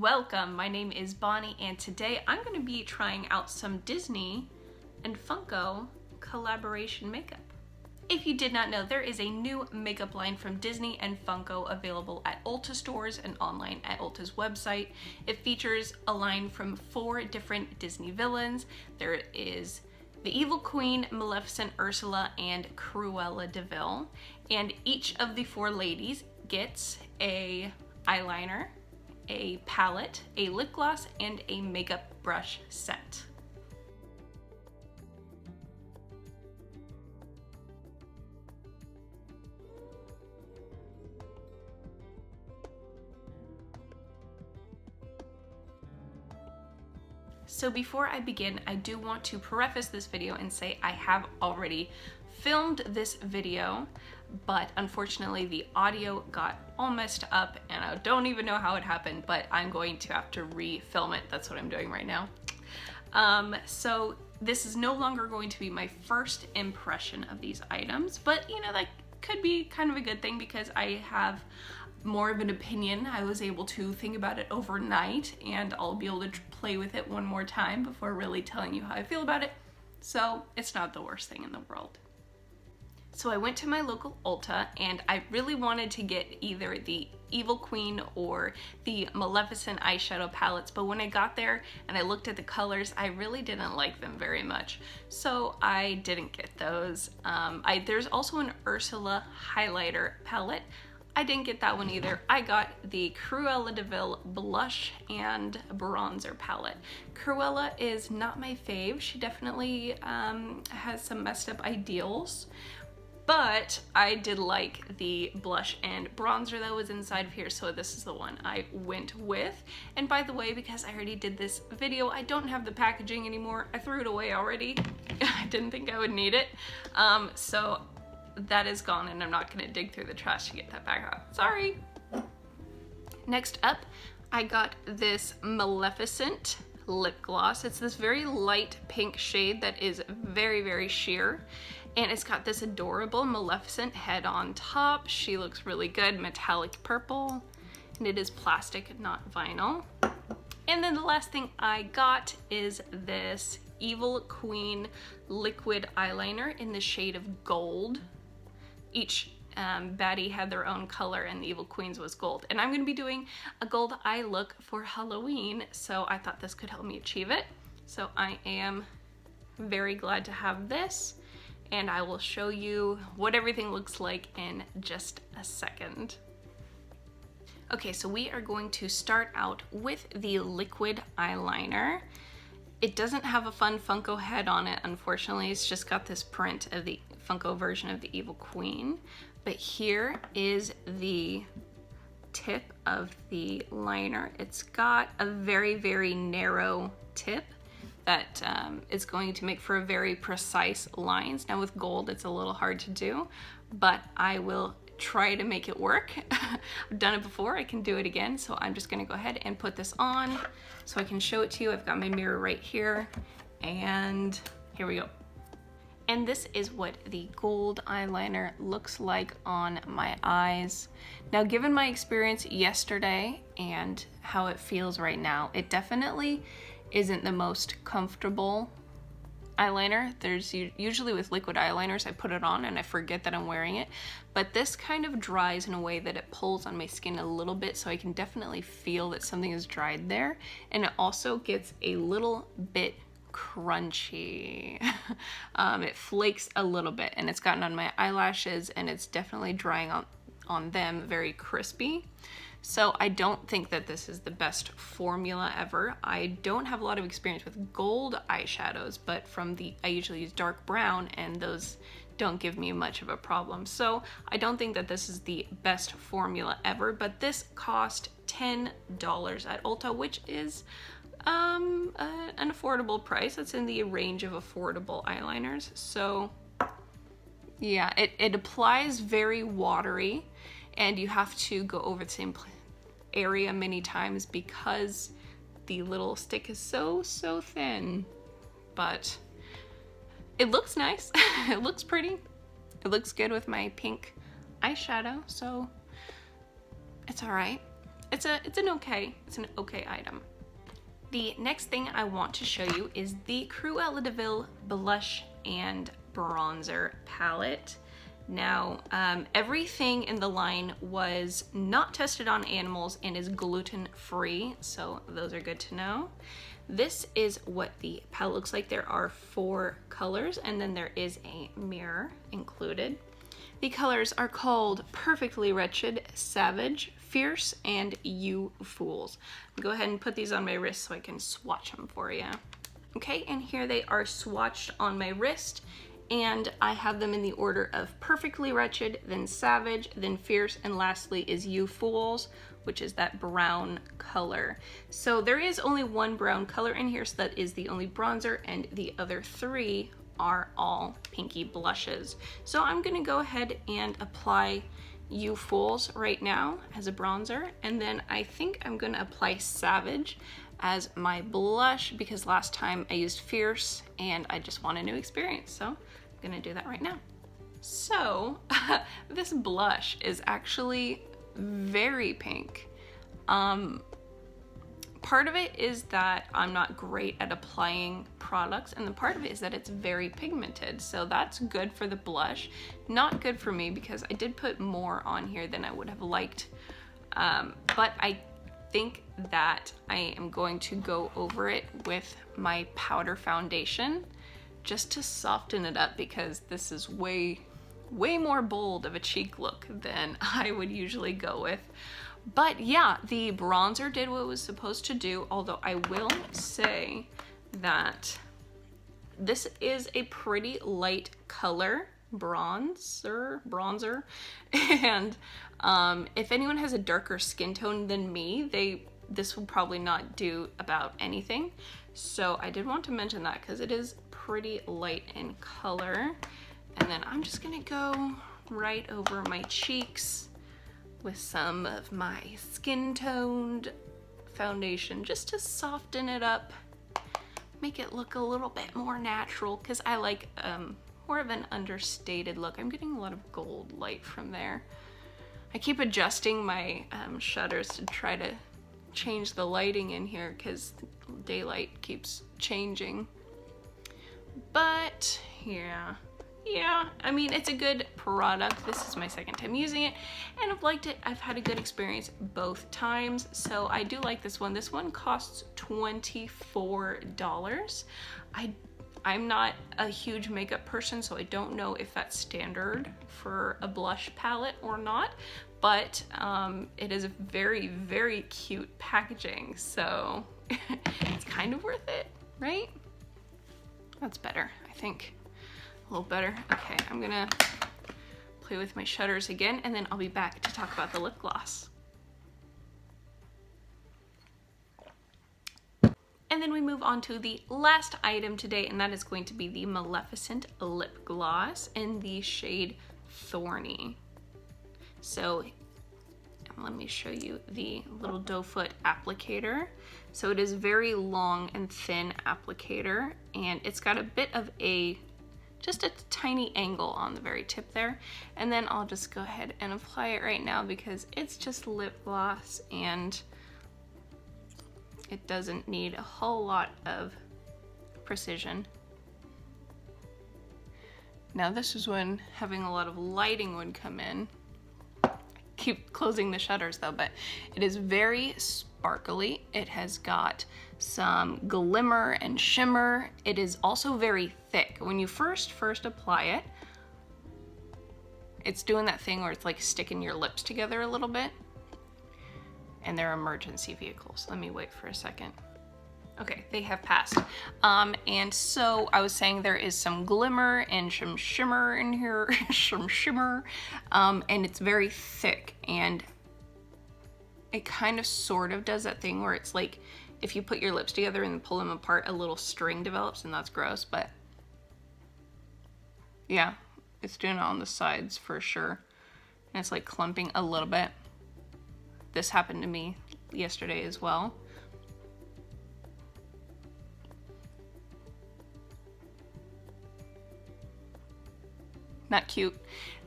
Welcome, my name is Bonnie and today I'm going to be trying out some Disney and Funko collaboration makeup. If you did not know, there is a new makeup line from Disney and Funko available at Ulta stores and online at Ulta's website. It features a line from 4 different Disney villains. There is the Evil Queen, Maleficent, Ursula, and Cruella de Vil. And each of the 4 ladies gets a eyeliner, a palette, a lip gloss, and a makeup brush set. So before I begin, I do want to preface this video and say I have already filmed this video, but unfortunately the audio got all messed up and I don't even know how it happened, but I'm going to have to re-film it. That's what I'm doing right now. So this is no longer going to be my first impression of these items, but you know, that could be kind of a good thing because I have more of an opinion. I was able to think about it overnight and I'll be able to play with it one more time before really telling you how I feel about it. So it's not the worst thing in the world. So I went to my local Ulta and I really wanted to get either the Evil Queen or the Maleficent eyeshadow palettes, but when I got there and I looked at the colors, I really didn't like them very much. So I didn't get those. There's also an Ursula highlighter palette. I didn't get that one either. I got the Cruella de Vil blush and bronzer palette. Cruella is not my fave. She definitely has some messed up ideals, but I did like the blush and bronzer that was inside of here, so this is the one I went with. And by the way, because I already did this video, I don't have the packaging anymore. I threw it away already. I didn't think I would need it. So that is gone and I'm not gonna dig through the trash to get that back out. Sorry. Next up, I got this Maleficent lip gloss. It's this very light pink shade that is very, very sheer. And it's got this adorable Maleficent head on top. She looks really good, metallic purple. And it is plastic, not vinyl. And then the last thing I got is this Evil Queen liquid eyeliner in the shade of gold. Each baddie had their own color and the Evil Queen's was gold. And I'm gonna be doing a gold eye look for Halloween, so I thought this could help me achieve it. So I am very glad to have this, and I will show you what everything looks like in just a second. Okay, so we are going to start out with the liquid eyeliner. It doesn't have a fun Funko head on it, unfortunately. It's just got this print of the Funko version of the Evil Queen. But here is the tip of the liner. It's got a very, very narrow tip that is going to make for a very precise lines. Now with gold, it's a little hard to do, but I will try to make it work. I've done it before, I can do it again. So I'm just gonna go ahead and put this on so I can show it to you. I've got my mirror right here and here we go. And this is what the gold eyeliner looks like on my eyes. Now, given my experience yesterday and how it feels right now, it definitely isn't the most comfortable eyeliner. There's usually with liquid eyeliners, I put it on and I forget that I'm wearing it, but this kind of dries in a way that it pulls on my skin a little bit, so I can definitely feel that something is dried there. And it also gets a little bit crunchy. It flakes a little bit and it's gotten on my eyelashes and it's definitely drying on them very crispy. So I don't think that this is the best formula ever. I don't have a lot of experience with gold eyeshadows, but I usually use dark brown and those don't give me much of a problem. So I don't think that this is the best formula ever, but this cost $10 at Ulta, which is an affordable price. It's in the range of affordable eyeliners. So yeah, it applies very watery and you have to go over the same area many times because the little stick is so thin, but it looks nice. It looks pretty. It looks good with my pink eyeshadow, so it's all right. it's an okay item. The next thing I want to show you is the Cruella de Vil blush and bronzer palette. Now, everything in the line was not tested on animals and is gluten-free, so those are good to know. This is what the palette looks like. There are 4 colors, and then there is a mirror included. The colors are called Perfectly Wretched, Savage, Fierce, and You Fools. I'll go ahead and put these on my wrist so I can swatch them for you. Okay, and here they are swatched on my wrist, and I have them in the order of Perfectly Wretched, then Savage, then Fierce, and lastly is You Fools, which is that brown color. So there is only 1 brown color in here, so that is the only bronzer, and the other 3 are all pinky blushes. So I'm gonna go ahead and apply You Fools right now as a bronzer, and then I think I'm gonna apply Savage as my blush because last time I used Fierce and I just want a new experience, so I'm gonna do that right now. So this blush is actually very pink. Part of it is that I'm not great at applying products, and the part of it is that it's very pigmented, so that's good for the blush. Not good for me because I did put more on here than I would have liked, but I think that I am going to go over it with my powder foundation just to soften it up because this is way more bold of a cheek look than I would usually go with. But yeah, the bronzer did what it was supposed to do, although I will say that this is a pretty light color bronzer, and if anyone has a darker skin tone than me, this will probably not do about anything. So I did want to mention that because it is pretty light in color. And then I'm just gonna go right over my cheeks with some of my skin toned foundation just to soften it up, make it look a little bit more natural because I like more of an understated look. I'm getting a lot of gold light from there. I keep adjusting my shutters to try to change the lighting in here because daylight keeps changing. But yeah, I mean, it's a good product. This is my second time using it and I've liked it. I've had a good experience both times, so I do like this one. This one costs $24. I'm not a huge makeup person, so I don't know if that's standard for a blush palette or not, but it is a very cute packaging, so it's kind of worth it, right? That's better, I think. A little better. Okay, I'm gonna play with my shutters again, and then I'll be back to talk about the lip gloss. And then we move on to the last item today, and that is going to be the Maleficent Lip Gloss in the shade Thorny. So let me show you the little doe foot applicator. So it is very long and thin applicator, and it's got a bit of just a tiny angle on the very tip there. And then I'll just go ahead and apply it right now because it's just lip gloss and it doesn't need a whole lot of precision. Now this is when having a lot of lighting would come in. I keep closing the shutters though, but it is very sparkly. It has got some glimmer and shimmer. It is also very thick. When you first apply it, it's doing that thing where it's like sticking your lips together a little bit. And they're emergency vehicles. Let me wait for a second. Okay, they have passed. And so I was saying there is some glimmer and some shimmer in here, and it's very thick, and it kind of sort of does that thing where it's like if you put your lips together and pull them apart, a little string develops, and that's gross, but yeah, it's doing it on the sides for sure. And it's like clumping a little bit. This happened to me yesterday as well. Not cute.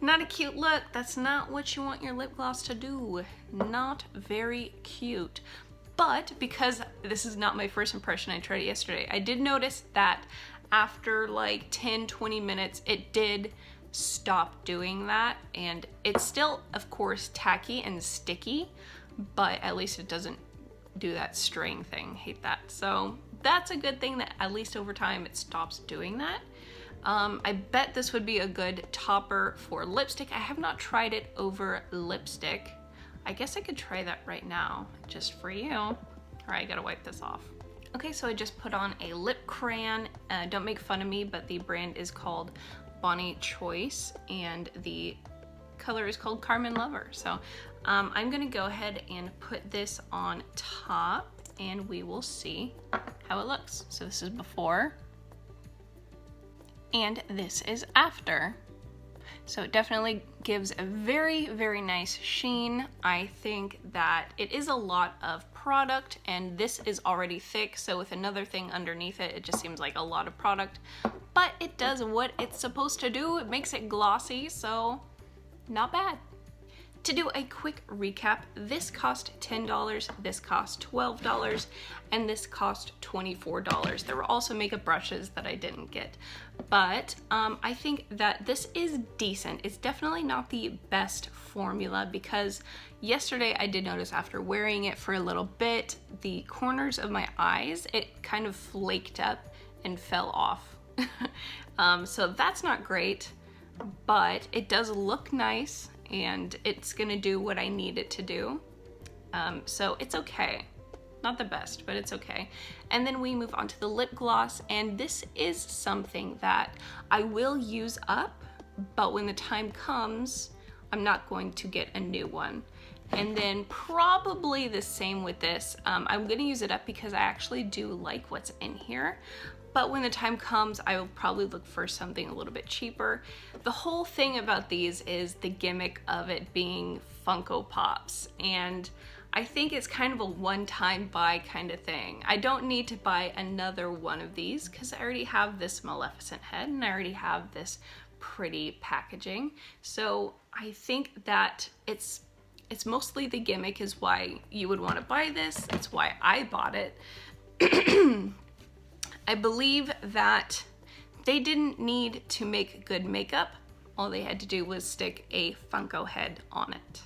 Not a cute look. That's not what you want your lip gloss to do. Not very cute. But because this is not my first impression, I tried it yesterday, I did notice that after like 10-20 minutes, it did stop doing that. And it's still, of course, tacky and sticky, but at least it doesn't do that straying thing. Hate that. So that's a good thing that at least over time it stops doing that. I bet this would be a good topper for lipstick. I have not tried it over lipstick. I guess I could try that right now, just for you. All right, I gotta wipe this off. Okay, so I just put on a lip crayon. Don't make fun of me, but the brand is called Bonnie Choice, and the color is called Carmen Lover. So I'm gonna go ahead and put this on top, and we will see how it looks. So this is before, and this is after. So it definitely gives a very, very nice sheen. I think that it is a lot of product, and this is already thick, so with another thing underneath it, it just seems like a lot of product. But it does what it's supposed to do. It makes it glossy, so not bad. To do a quick recap, this cost $10, this cost $12, and this cost $24. There were also makeup brushes that I didn't get, but I think that this is decent. It's definitely not the best formula, because yesterday I did notice after wearing it for a little bit, the corners of my eyes, it kind of flaked up and fell off. So that's not great, but it does look nice, and it's gonna do what I need it to do. So it's okay. Not the best, but it's okay. And then we move on to the lip gloss, and this is something that I will use up, but when the time comes, I'm not going to get a new one. And then probably the same with this. I'm gonna use it up because I actually do like what's in here. But when the time comes, I will probably look for something a little bit cheaper. The whole thing about these is the gimmick of it being Funko Pops. And I think it's kind of a one-time buy kind of thing. I don't need to buy another one of these because I already have this Maleficent head and I already have this pretty packaging. So I think that it's mostly the gimmick is why you would want to buy this. That's why I bought it. I believe that they didn't need to make good makeup. All they had to do was stick a Funko head on it.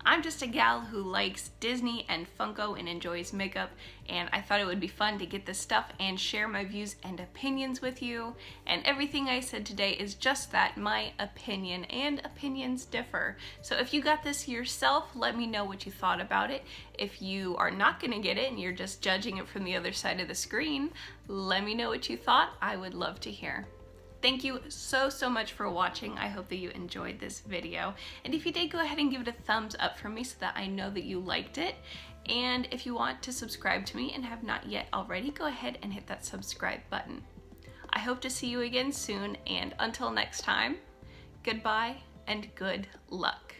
I'm just a gal who likes Disney and Funko and enjoys makeup, and I thought it would be fun to get this stuff and share my views and opinions with you. And everything I said today is just that, my opinion, and opinions differ. So if you got this yourself, let me know what you thought about it. If you are not gonna get it and you're just judging it from the other side of the screen, let me know what you thought. I would love to hear. Thank you so much for watching. I hope that you enjoyed this video. And if you did, go ahead and give it a thumbs up for me so that I know that you liked it. And if you want to subscribe to me and have not yet already, go ahead and hit that subscribe button. I hope to see you again soon, and until next time, goodbye and good luck.